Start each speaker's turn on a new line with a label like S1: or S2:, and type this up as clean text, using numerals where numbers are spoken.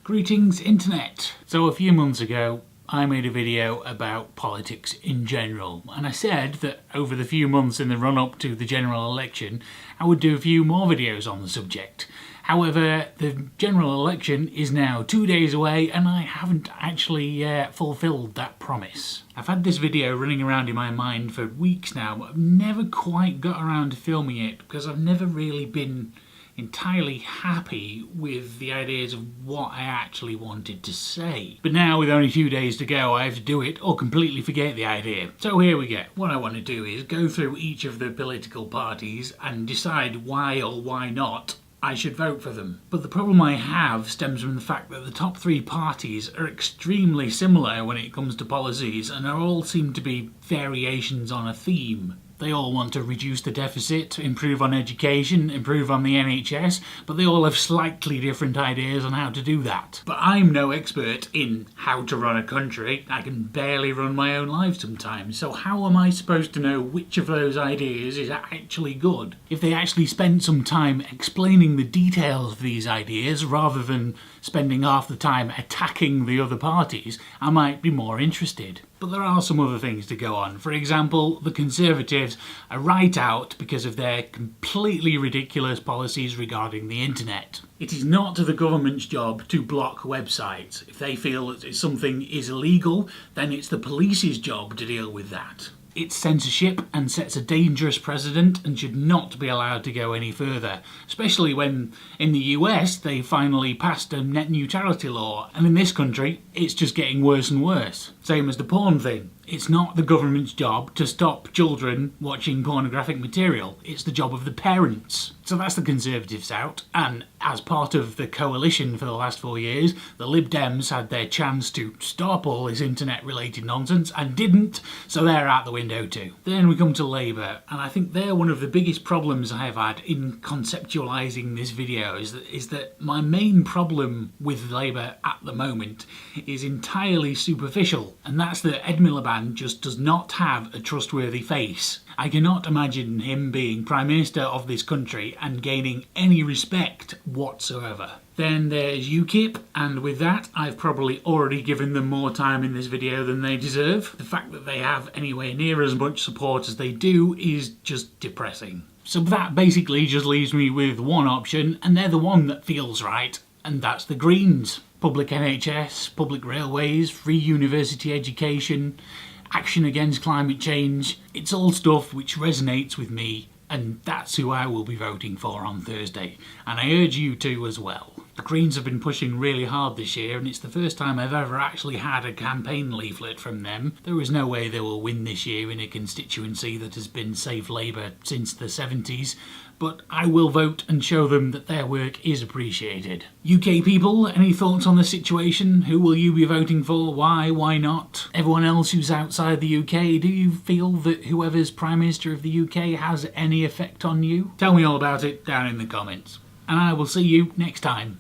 S1: Greetings internet! So a few months ago I made a video about politics in general, and I said that over the few months in the run-up to the general election I would do a few more videos on the subject. However, the general election is now 2 days away and I haven't actually fulfilled that promise. I've had this video running around in my mind for weeks now, but I've never quite got around to filming it because I've never really been entirely happy with the ideas of what I actually wanted to say. But now, with only 2 days to go, I have to do it or completely forget the idea. So here we go. What I want to do is go through each of the political parties and decide why or why not I should vote for them. But the problem I have stems from the fact that the top three parties are extremely similar when it comes to policies and all seem to be variations on a theme. They all want to reduce the deficit, improve on education, improve on the NHS, but they all have slightly different ideas on how to do that. But I'm no expert in how to run a country. I can barely run my own life sometimes, so how am I supposed to know which of those ideas is actually good? If they actually spent some time explaining the details of these ideas rather than spending half the time attacking the other parties, I might be more interested. But there are some other things to go on. For example, the Conservatives are right out because of their completely ridiculous policies regarding the internet. It is not the government's job to block websites. If they feel that something is illegal, then it's the police's job to deal with that. It's censorship and sets a dangerous precedent and should not be allowed to go any further, especially when in the US they finally passed a net neutrality law, and in this country it's just getting worse and worse. Same as the porn thing. It's not the government's job to stop children watching pornographic material, it's the job of the parents. So that's the Conservatives out, and as part of the coalition for the last 4 years, the Lib Dems had their chance to stop all this internet related nonsense and didn't, so they're out the window too. Then we come to Labour, and I think they're one of the biggest problems I have had in conceptualising this video is that my main problem with Labour at the moment is entirely superficial, and that's that Ed Miliband just does not have a trustworthy face. I cannot imagine him being Prime Minister of this country and gaining any respect whatsoever. Then there's UKIP, and with that I've probably already given them more time in this video than they deserve. The fact that they have anywhere near as much support as they do is just depressing. So that basically just leaves me with one option, and they're the one that feels right, and that's the Greens. Public NHS, public railways, free university education, action against climate change. It's all stuff which resonates with me, and that's who I will be voting for on Thursday. And I urge you to as well. The Greens have been pushing really hard this year, and it's the first time I've ever actually had a campaign leaflet from them. There is no way they will win this year in a constituency that has been Save Labour since the 70s, but I will vote and show them that their work is appreciated. UK people, any thoughts on the situation? Who will you be voting for? Why not? Everyone else who's outside the UK, do you feel that whoever's Prime Minister of the UK has any effect on you? Tell me all about it down in the comments. And I will see you next time.